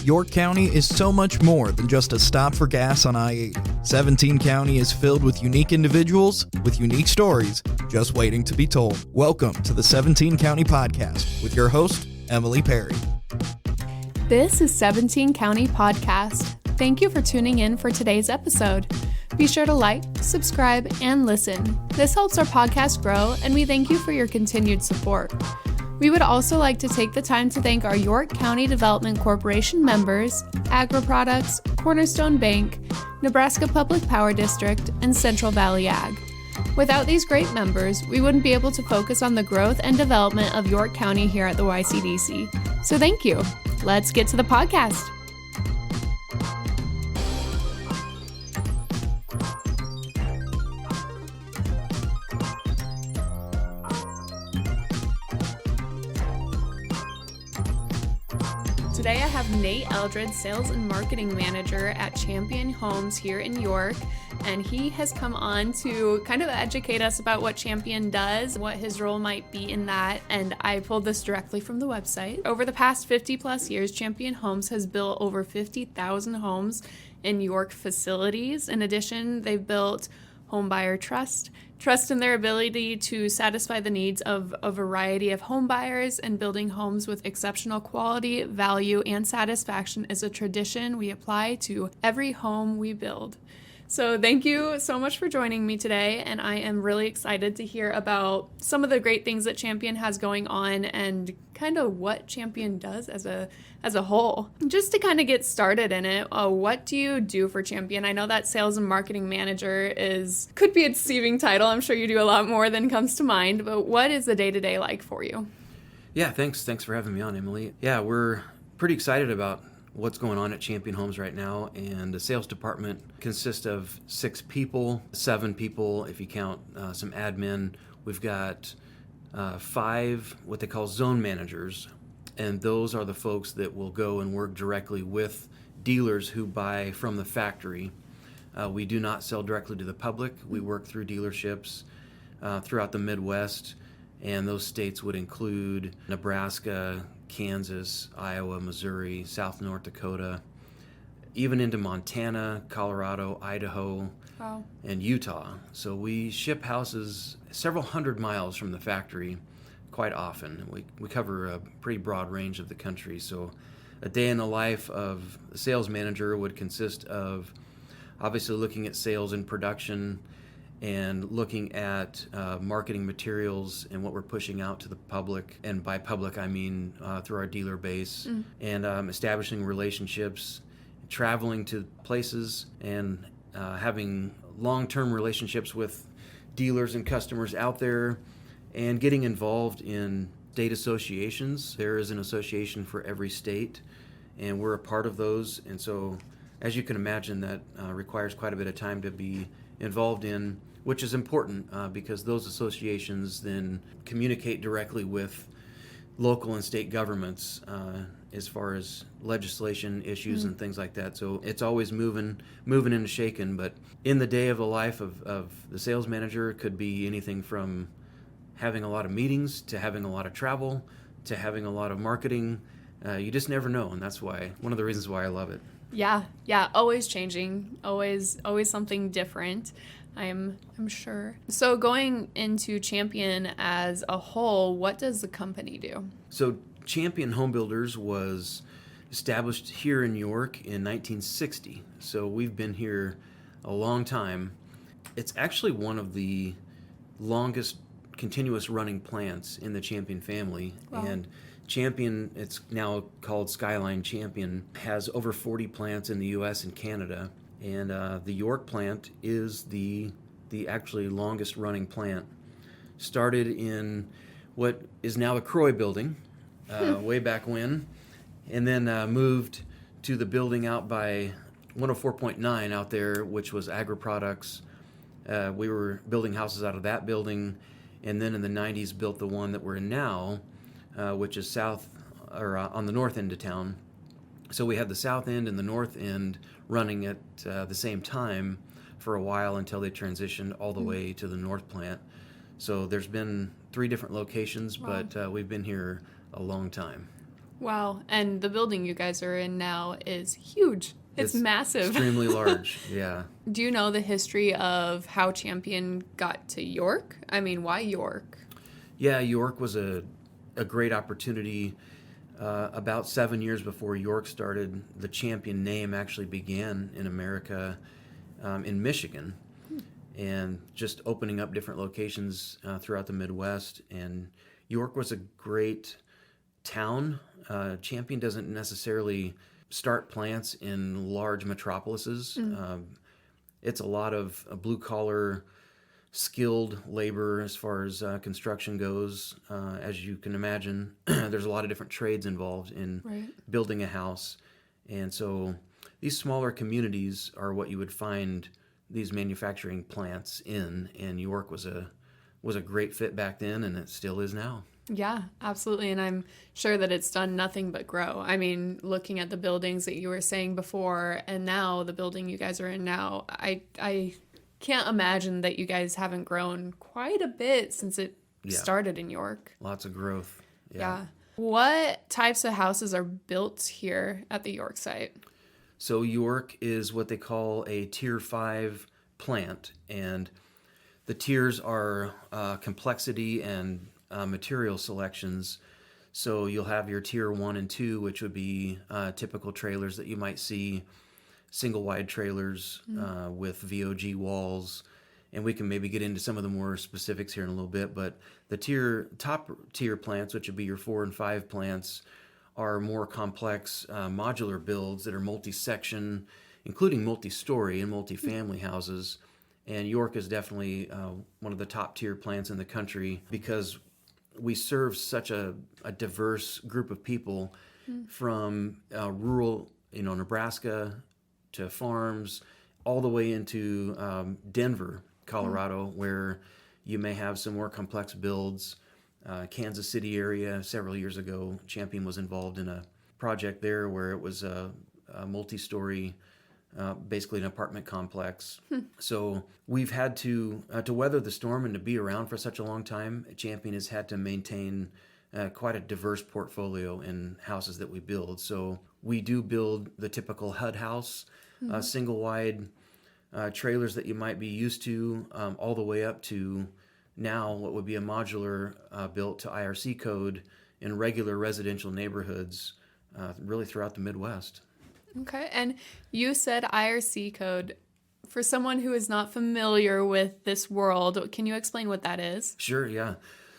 York County is so much more than just a stop for gas on I-80. 17 County is filled with unique individuals with unique stories just waiting to be told. Welcome to the 17 County Podcast with your host, Emily Perry. This is 17 County Podcast. Thank you for tuning in for today's episode. Be sure to like, subscribe, and listen. This helps our podcast grow, and we thank you for your continued support. We would also like to take the time to thank our York County Development Corporation members, Agri-Products, Cornerstone Bank, Nebraska Public Power District, and Central Valley Ag. Without these great members, we wouldn't be able to focus on the growth and development of York County here at the YCDC. So thank you. Let's get to the podcast. Today I have Nate Eldred, Sales and Marketing Manager at Champion Homes here in York, and he has come on to kind of educate us about what Champion does, what his role might be in that, and I pulled this directly from the website. Over the past 50 plus years, Champion Homes has built over 50,000 homes in York facilities. In addition, they've built homebuyer trust in their ability to satisfy the needs of a variety of home buyers, and building homes with exceptional quality, value, and satisfaction is a tradition we apply to every home we build. So thank you so much for joining me today, and I am really excited to hear about some of the great things that Champion has going on and kind of what Champion does as a whole. Just to kind of get started in it, what do you do for Champion? I know that Sales and Marketing Manager could be a deceiving title. I'm sure you do a lot more than comes to mind, but what is the day-to-day like for you? Yeah, thanks for having me on, Emily. Yeah, we're pretty excited about what's going on at Champion Homes right now, and the sales department consists of 6 people, 7 people if you count some admin. We've got 5 what they call zone managers, and those are the folks that will go and work directly with dealers who buy from the factory. We do not sell directly to the public. We work through dealerships throughout the Midwest, and those states would include Nebraska, Kansas, Iowa, Missouri, South North Dakota, even into Montana, Colorado, Idaho, wow, and Utah. So we ship houses several hundred miles from the factory quite often. We cover a pretty broad range of the country. So a day in the life of a sales manager would consist of obviously looking at sales and production, and looking at marketing materials and what we're pushing out to the public. And by public, I mean through our dealer base, and establishing relationships, traveling to places, and having long-term relationships with dealers and customers out there, and getting involved in state associations. There is an association for every state, and we're a part of those. And so, as you can imagine, that requires quite a bit of time to be involved in, which is important because those associations then communicate directly with local and state governments as far as legislation issues and things like that. So it's always moving and shaking. But in the day of the life of the sales manager, it could be anything from having a lot of meetings to having a lot of travel to having a lot of marketing. You just never know, and that's one of the reasons why I love it. Yeah, always changing, always something different, I'm sure. So going into Champion as a whole, what does the company do? So Champion Home Builders was established here in York in 1960. So we've been here a long time. It's actually one of the longest continuous running plants in the Champion family. Wow. And Champion, it's now called Skyline Champion, has over 40 plants in the U.S. and Canada. And the York plant is the actually longest running plant. Started in what is now the Croy building, way back when, and then moved to the building out by 104.9 out there, which was Agri-Products. We were building houses out of that building, and then in the 90s built the one that we're in now, which is on the north end of town. So we had the south end and the north end running at the same time for a while until they transitioned all the way to the north plant. So there's been 3 different locations, wow, but we've been here a long time. Wow. And the building you guys are in now is huge. It's massive. Extremely large, yeah. Do you know the history of how Champion got to York? I mean, why York? Yeah, York was a great opportunity. About 7 years before York started, the Champion name actually began in America, in Michigan, and just opening up different locations throughout the Midwest. And York was a great town. Champion doesn't necessarily start plants in large metropolises. It's a lot of blue-collar, skilled labor as far as construction goes. As you can imagine, there's a lot of different trades involved in building a house. And so these smaller communities are what you would find these manufacturing plants in, and York was a great fit back then, and it still is now. Yeah, absolutely. And I'm sure that it's done nothing but grow. I mean, looking at the buildings that you were saying before, and now the building you guys are in now, I can't imagine that you guys haven't grown quite a bit since it started in York. Lots of growth. Yeah. What types of houses are built here at the York site? So York is what they call a Tier 5 plant, and the tiers are complexity and material selections. So you'll have your Tier 1 and 2, which would be typical trailers that you might see, single wide trailers with VOG walls, and we can maybe get into some of the more specifics here in a little bit, but the top tier plants, which would be your 4 and 5 plants, are more complex modular builds that are multi-section, including multi-story and multi-family houses. And York is definitely one of the top tier plants in the country because we serve such a diverse group of people from rural, Nebraska to farms, all the way into Denver, Colorado, where you may have some more complex builds. Kansas City area, several years ago, Champion was involved in a project there where it was a multi-story, basically an apartment complex. So we've had to weather the storm and to be around for such a long time. Champion has had to maintain quite a diverse portfolio in houses that we build. So we do build the typical HUD house, single wide trailers that you might be used to, all the way up to now what would be a modular built to IRC code in regular residential neighborhoods, really throughout the Midwest. Okay, and you said IRC code. For someone who is not familiar with this world, can you explain what that is? Sure, yeah.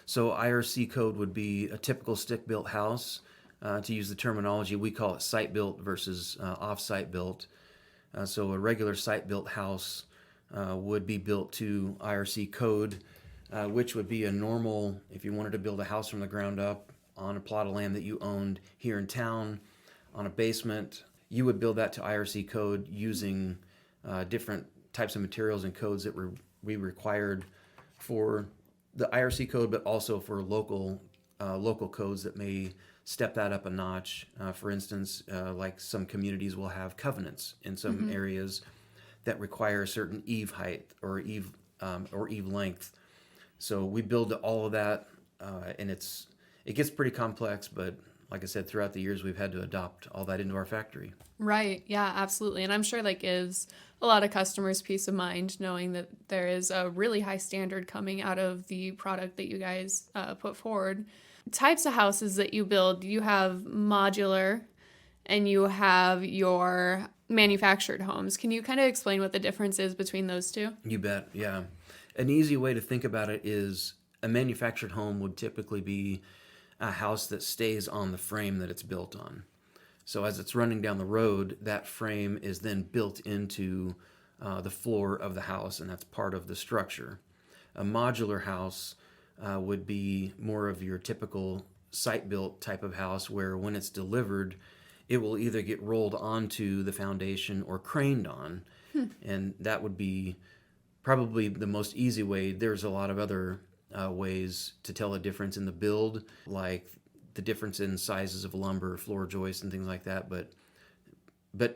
So IRC code would be a typical stick-built house. To use the terminology, we call it site-built versus off-site built. So a regular site-built house would be built to IRC code, which would be a normal, if you wanted to build a house from the ground up on a plot of land that you owned here in town, on a basement, you would build that to IRC code using different types of materials and codes that we required for the IRC code, but also for local codes that may step that up a notch. For instance, like some communities will have covenants in some areas that require a certain eave height or eave length. So we build all of that, and it gets pretty complex, but like I said, throughout the years, we've had to adopt all that into our factory. Right. Yeah, absolutely. And I'm sure that gives a lot of customers peace of mind knowing that there is a really high standard coming out of the product that you guys put forward. Types of houses that you build, you have modular and you have your manufactured homes. Can you kind of explain what the difference is between those two? You bet, yeah. An easy way to think about it is a manufactured home would typically be a house that stays on the frame that it's built on. So as it's running down the road, that frame is then built into the floor of the house, and that's part of the structure. A modular house would be more of your typical site-built type of house where when it's delivered, it will either get rolled onto the foundation or craned on. And that would be probably the most easy way. There's a lot of other ways to tell a difference in the build, like the difference in sizes of lumber, floor joists, and things like that. But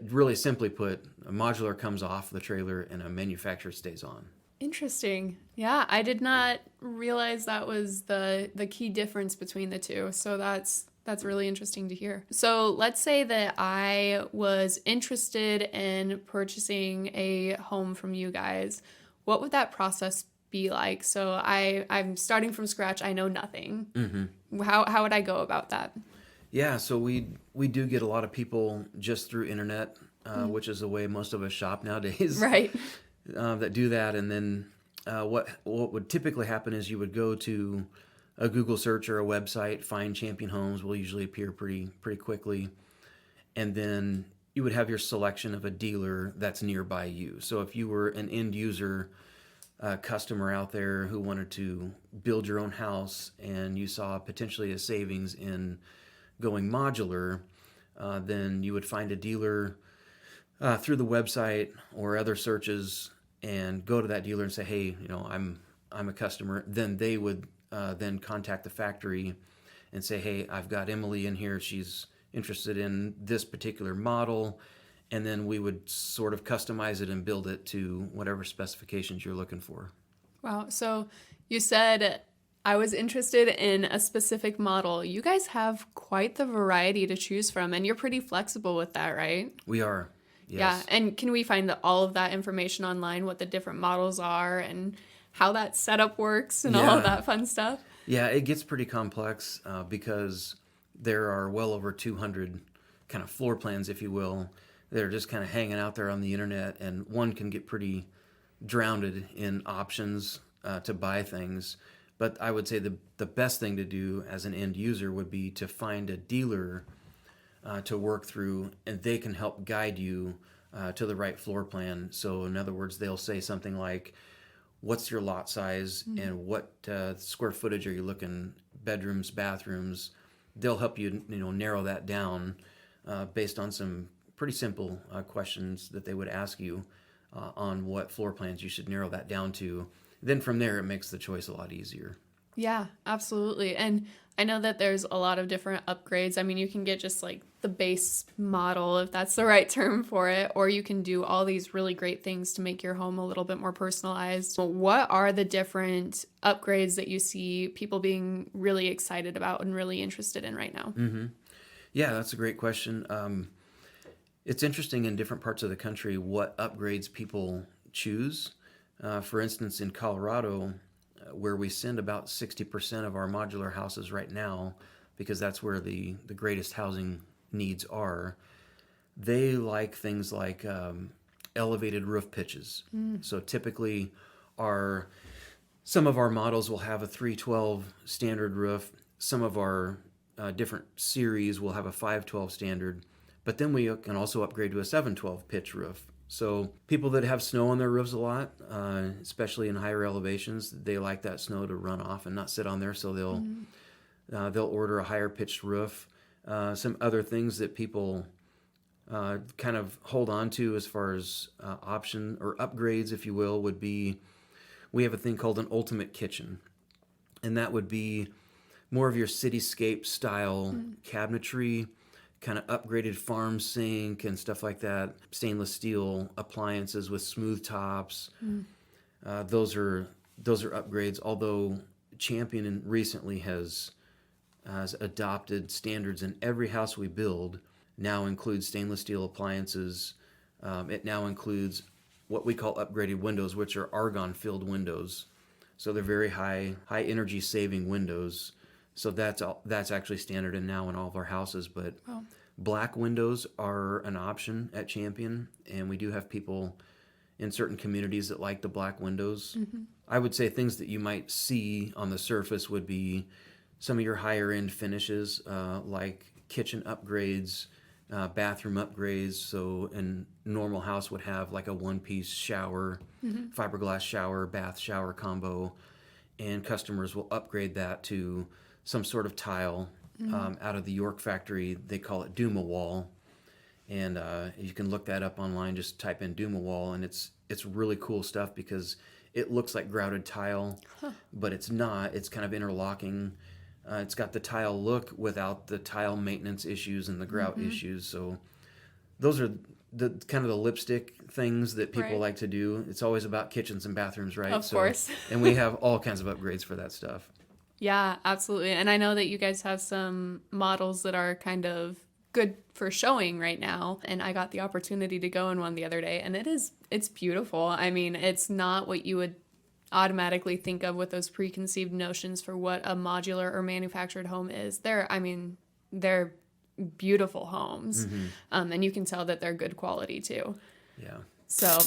really simply put, a modular comes off the trailer and a manufacturer stays on. Interesting. Yeah, I did not realize that was the key difference between the two. So that's That's really interesting to hear. So let's say that I was interested in purchasing a home from you guys. What would that process be like? So I'm starting from scratch. I know nothing. Mm-hmm. How would I go about that? Yeah, so we do get a lot of people just through internet, which is the way most of us shop nowadays. Right. That do that. And then what would typically happen is you would go to a Google search or a website, find Champion Homes will usually appear pretty quickly. And then you would have your selection of a dealer that's nearby you. So if you were an end user customer out there who wanted to build your own house and you saw potentially a savings in going modular, then you would find a dealer through the website or other searches and go to that dealer and say, hey, I'm a customer. Then they would then contact the factory and say, hey, I've got Emily in here. She's interested in this particular model. And then we would sort of customize it and build it to whatever specifications you're looking for. Wow. So you said I was interested in a specific model. You guys have quite the variety to choose from, and you're pretty flexible with that, right? We are. Yes. Yeah. And can we find all of that information online, what the different models are and how that setup works and all of that fun stuff? Yeah, it gets pretty complex because there are well over 200 kind of floor plans, if you will, that are just kind of hanging out there on the internet, and one can get pretty drowned in options to buy things. But I would say the best thing to do as an end user would be to find a dealer to work through, and they can help guide you to the right floor plan. So in other words, they'll say something like, what's your lot size and what square footage are you looking, bedrooms, bathrooms. They'll help you narrow that down based on some pretty simple questions that they would ask you on what floor plans you should narrow that down to. Then from there, it makes the choice a lot easier. Yeah, absolutely. And I know that there's a lot of different upgrades. I mean, you can get just like the base model, if that's the right term for it, or you can do all these really great things to make your home a little bit more personalized. What are the different upgrades that you see people being really excited about and really interested in right now? Mm-hmm. Yeah, that's a great question. It's interesting in different parts of the country what upgrades people choose. For instance, in Colorado, where we send about 60% of our modular houses right now, because that's where the greatest housing needs are, they like things like elevated roof pitches. So typically some of our models will have a 312 standard roof. Some of our different series will have a 512 standard, but then we can also upgrade to a 712 pitch roof. So people that have snow on their roofs a lot, especially in higher elevations, they like that snow to run off and not sit on there. So they'll order a higher pitched roof. Some other things that people kind of hold on to as far as option or upgrades, if you will, would be, we have a thing called an ultimate kitchen. And that would be more of your cityscape style cabinetry, kind of upgraded farm sink and stuff like that, stainless steel appliances with smooth tops. Those are upgrades, although Champion recently has adopted standards in every house we build now includes stainless steel appliances. It now includes what we call upgraded windows, which are argon-filled windows. So they're very high energy saving windows. So that's actually standard in now in all of our houses. But black windows are an option at Champion, and we do have people in certain communities that like the black windows. I would say things that you might see on the surface would be some of your higher end finishes, like kitchen upgrades, bathroom upgrades. So a normal house would have like a one-piece shower, fiberglass shower, bath shower combo, and customers will upgrade that to some sort of tile. Out of the York factory, they call it Duma Wall, and you can look that up online. Just type in Duma Wall, and it's really cool stuff because it looks like grouted tile, but it's not. It's kind of interlocking. It's got the tile look without the tile maintenance issues and the grout issues. So those are the kind of the lipstick things that people like to do. It's always about kitchens and bathrooms, right? Of course. And we have all kinds of upgrades for that stuff. Yeah, absolutely. And I know that you guys have some models that are kind of good for showing right now. And I got the opportunity to go in one the other day, and it's beautiful. I mean, it's not what you would automatically think of with those preconceived notions for what a modular or manufactured home is. They're beautiful homes. And you can tell that they're good quality too. Yeah. So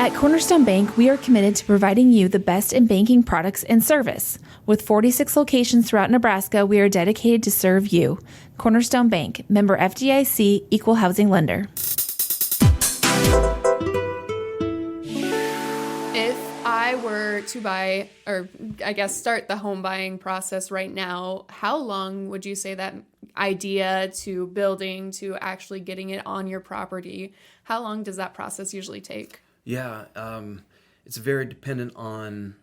at Cornerstone Bank, we are committed to providing you the best in banking products and service. With 46 locations throughout Nebraska, we are dedicated to serve you. Cornerstone Bank, member FDIC, equal housing lender. if I were to buy, or I guess start the home buying process right now, how long would you say that idea to building to actually getting it on your property, how long does that process usually take? Yeah, it's very dependent on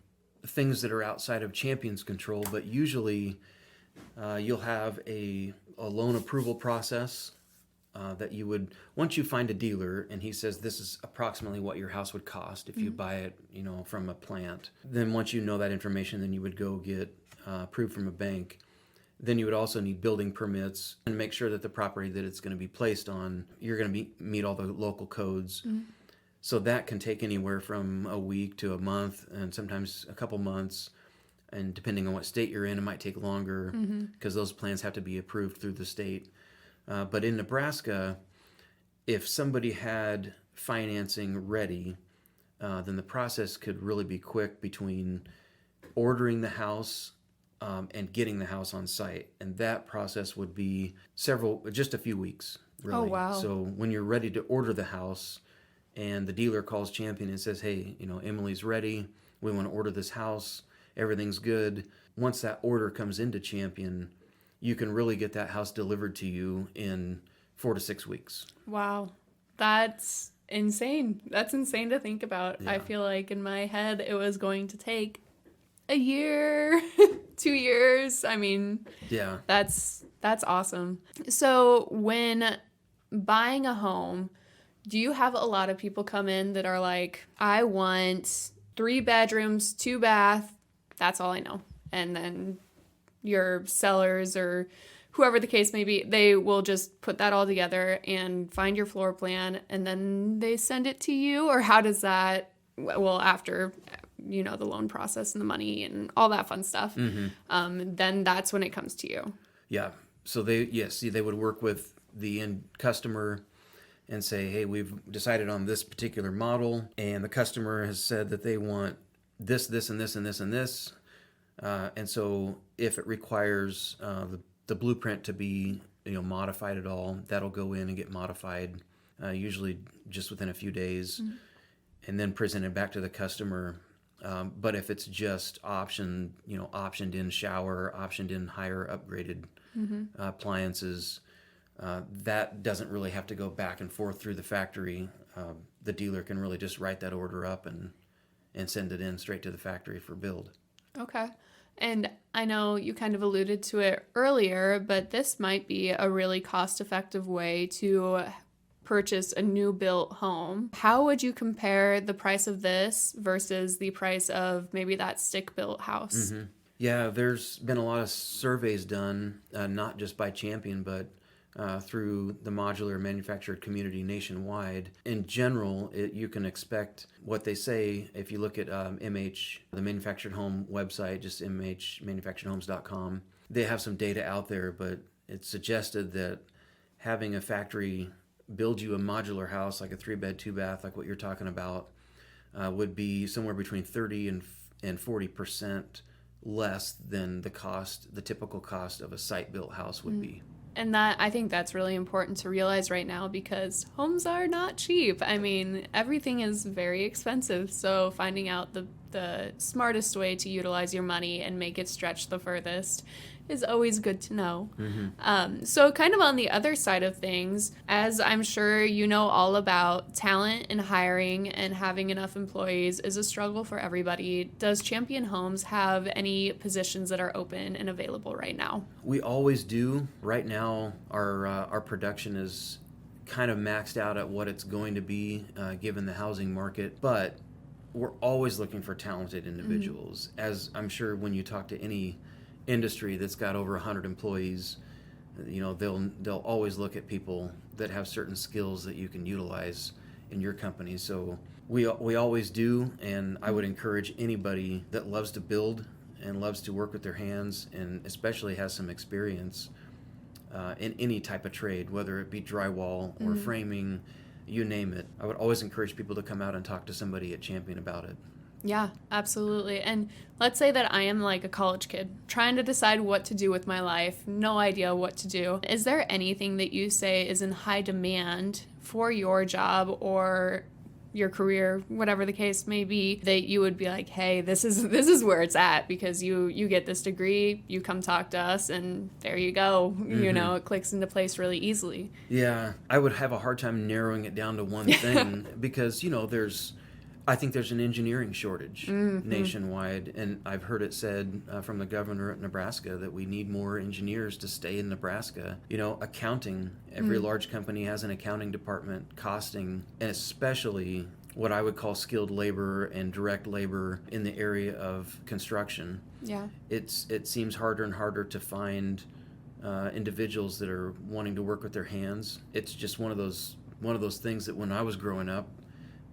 things that are outside of Champion's control, but usually you'll have a loan approval process that you would, once you find a dealer and he says this is approximately what your house would cost if you buy it, from a plant, then once you know that information, then you would go get approved from a bank. Then you would also need building permits and make sure that the property that it's going to be placed on, you're going to meet all the local codes. So that can take anywhere from a week to a month and sometimes a couple months. And depending on what state you're in, it might take longer because those plans have to be approved through the state. But in Nebraska, if somebody had financing ready, then the process could really be quick between ordering the house and getting the house on site. And that process would be just a few weeks, really. Oh, wow. So when you're ready to order the house, and the dealer calls Champion and says, hey, Emily's ready. We want to order this house. Everything's good. Once that order comes into Champion, you can really get that house delivered to you in 4 to 6 weeks. Wow. That's insane. That's insane to think about. Yeah. I feel like in my head it was going to take a year, 2 years. I mean, Yeah. that's awesome. So when buying a home, do you have a lot of people come in that are like, I want 3 bedrooms, 2 bath, that's all I know. And then your sellers or whoever the case may be, they will just put that all together and find your floor plan and then they send it to you? Or how does that, well, after, the loan process and the money and all that fun stuff, then that's when it comes to you? Yeah. So they would work with the end customer and say, hey, we've decided on this particular model, and the customer has said that they want this, this, and this, and this, and this. And so if it requires the blueprint to be modified at all, that'll go in and get modified, usually just within a few days, and then presented back to the customer. But if it's just optioned in shower, optioned in higher upgraded appliances, that doesn't really have to go back and forth through the factory. The dealer can really just write that order up and send it in straight to the factory for build. Okay. And I know you kind of alluded to it earlier, but this might be a really cost-effective way to purchase a new built home. How would you compare the price of this versus the price of maybe that stick-built house? Yeah, there's been a lot of surveys done, not just by Champion, but through the modular manufactured community nationwide. In general, you can expect what they say if you look at MH, the manufactured home website, just mhmanufacturedhomes.com. They have some data out there, but it's suggested that having a factory build you a modular house, like a 3-bed, 2-bath, like what you're talking about, would be somewhere between 30 and 40% less than the typical cost of a site-built house would be. And I think that's really important to realize right now because homes are not cheap. I mean, everything is very expensive. So finding out the smartest way to utilize your money and make it stretch the furthest is always good to know. So kind of on the other side of things, as I'm sure you know all about, talent and hiring and having enough employees is a struggle for everybody. Does Champion Homes have any positions that are open and available right now? We always do. Right now, our production is kind of maxed out at what it's going to be given the housing market, but we're always looking for talented individuals. As I'm sure when you talk to any industry that's got over 100 employees, they'll always look at people that have certain skills that you can utilize in your company. So we always do, and I would encourage anybody that loves to build and loves to work with their hands, and especially has some experience in any type of trade, whether it be drywall or framing, you name it. I would always encourage people to come out and talk to somebody at Champion about it. Yeah, absolutely. And let's say that I am like a college kid trying to decide what to do with my life, no idea what to do. Is there anything that you say is in high demand for your job or your career, whatever the case may be, that you would be like, hey, this is where it's at, because you get this degree, you come talk to us, and there you go. It clicks into place really easily. Yeah, I would have a hard time narrowing it down to one thing because, I think there's an engineering shortage nationwide, and I've heard it said from the governor of Nebraska that we need more engineers to stay in Nebraska. Accounting, every large company has an accounting department, costing, and especially what I would call skilled labor and direct labor in the area of construction. Yeah. It seems harder and harder to find individuals that are wanting to work with their hands. It's just one of those things that when I was growing up,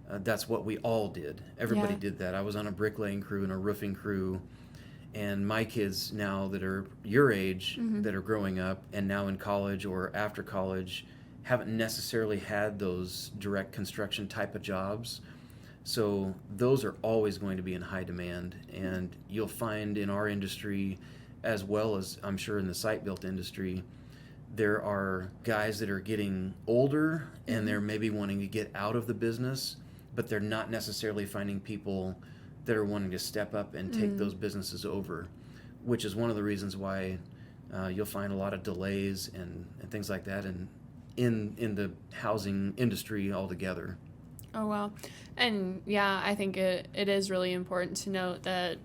that's what we all did. Everybody did that. I was on a bricklaying crew and a roofing crew, and my kids now that are your age, that are growing up and now in college or after college, haven't necessarily had those direct construction type of jobs. So those are always going to be in high demand, and you'll find in our industry, as well as I'm sure in the site-built industry, there are guys that are getting older and they're maybe wanting to get out of the business, but they're not necessarily finding people that are wanting to step up and take those businesses over, which is one of the reasons why you'll find a lot of delays and things like that in the housing industry altogether. Oh, wow. And yeah, I think it is really important to note that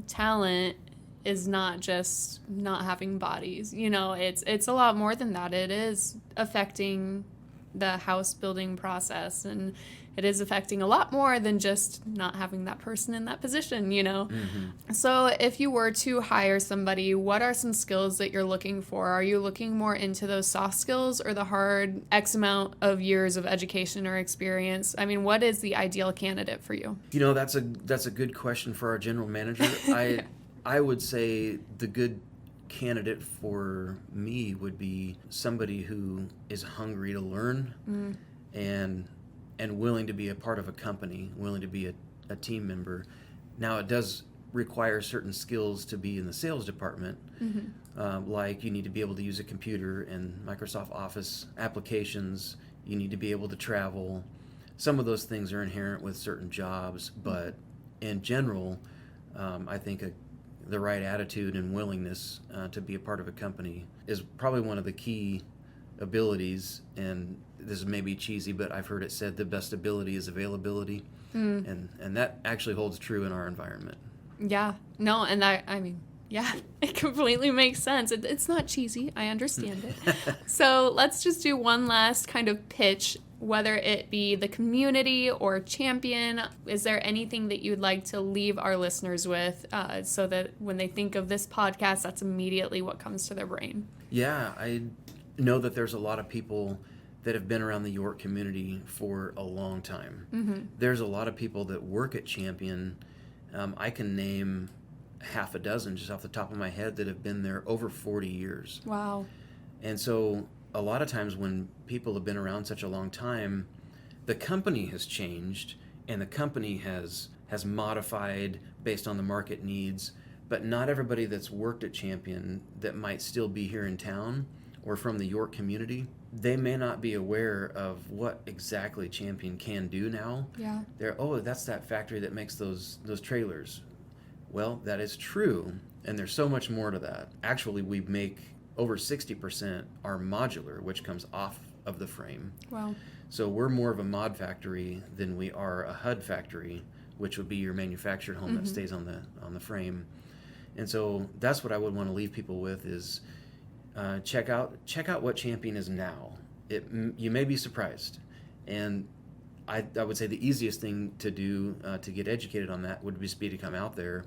talent is not just not having bodies. It's a lot more than that. It is affecting the house building process, and it is affecting a lot more than just not having that person in that position, So if you were to hire somebody, what are some skills that you're looking for? Are you looking more into those soft skills or the hard X amount of years of education or experience? I mean, what is the ideal candidate for you? That's a good question for our general manager. I would say the good candidate for me would be somebody who is hungry to learn and willing to be a part of a company, willing to be a team member. Now, it does require certain skills to be in the sales department, like you need to be able to use a computer and Microsoft Office applications. You need to be able to travel. Some of those things are inherent with certain jobs, but in general, I think the right attitude and willingness to be a part of a company is probably one of the key abilities. And this is maybe cheesy, but I've heard it said the best ability is availability, and that actually holds true in our environment. Yeah, no, and it completely makes sense. It's not cheesy. I understand it. So let's just do one last kind of pitch, whether it be the community or Champion. Is there anything that you'd like to leave our listeners with so that when they think of this podcast, that's immediately what comes to their brain? Yeah, I know that there's a lot of people that have been around the York community for a long time. There's a lot of people that work at Champion. I can name half a dozen just off the top of my head that have been there over 40 years. Wow. And so a lot of times when people have been around such a long time, the company has changed and the company has modified based on the market needs, but not everybody that's worked at Champion that might still be here in town or from the York community, they may not be aware of what exactly Champion can do now. Yeah. That's that factory that makes those trailers. Well, that is true, and there's so much more to that. Actually, we make over 60% are modular, which comes off of the frame. Wow. So we're more of a mod factory than we are a HUD factory, which would be your manufactured home that stays on the frame. And so that's what I would want to leave people with is check out what Champion is now. You may be surprised. And I would say the easiest thing to do to get educated on that would be to come out there.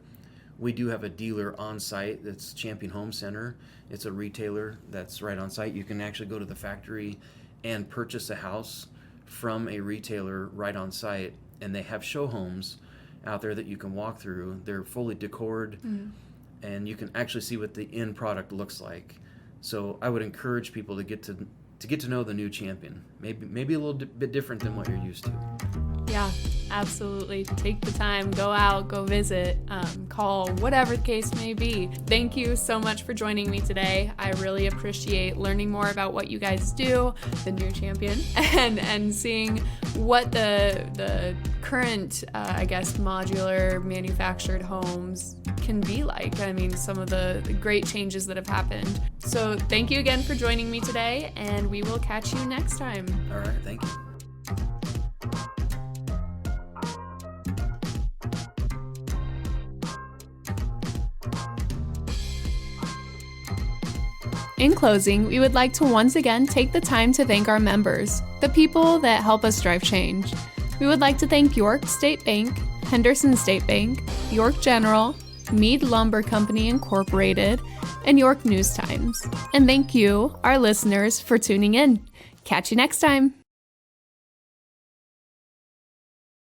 We do have a dealer on site that's Champion Home Center. It's a retailer that's right on site. You can actually go to the factory and purchase a house from a retailer right on site, and they have show homes out there that you can walk through. They're fully decored, and you can actually see what the end product looks like. So I would encourage people to get to know the new Champion. Maybe a little bit different than what you're used to. Yeah, absolutely. Take the time, go out, go visit, call, whatever the case may be. Thank you so much for joining me today. I really appreciate learning more about what you guys do, the new Champion, and seeing what the current, modular manufactured homes can be like. I mean, some of the great changes that have happened. So thank you again for joining me today, and we will catch you next time. All right, thank you. In closing, we would like to once again take the time to thank our members, the people that help us drive change. We would like to thank York State Bank, Henderson State Bank, York General, Meade Lumber Company Incorporated, and York News Times. And thank you, our listeners, for tuning in. Catch you next time.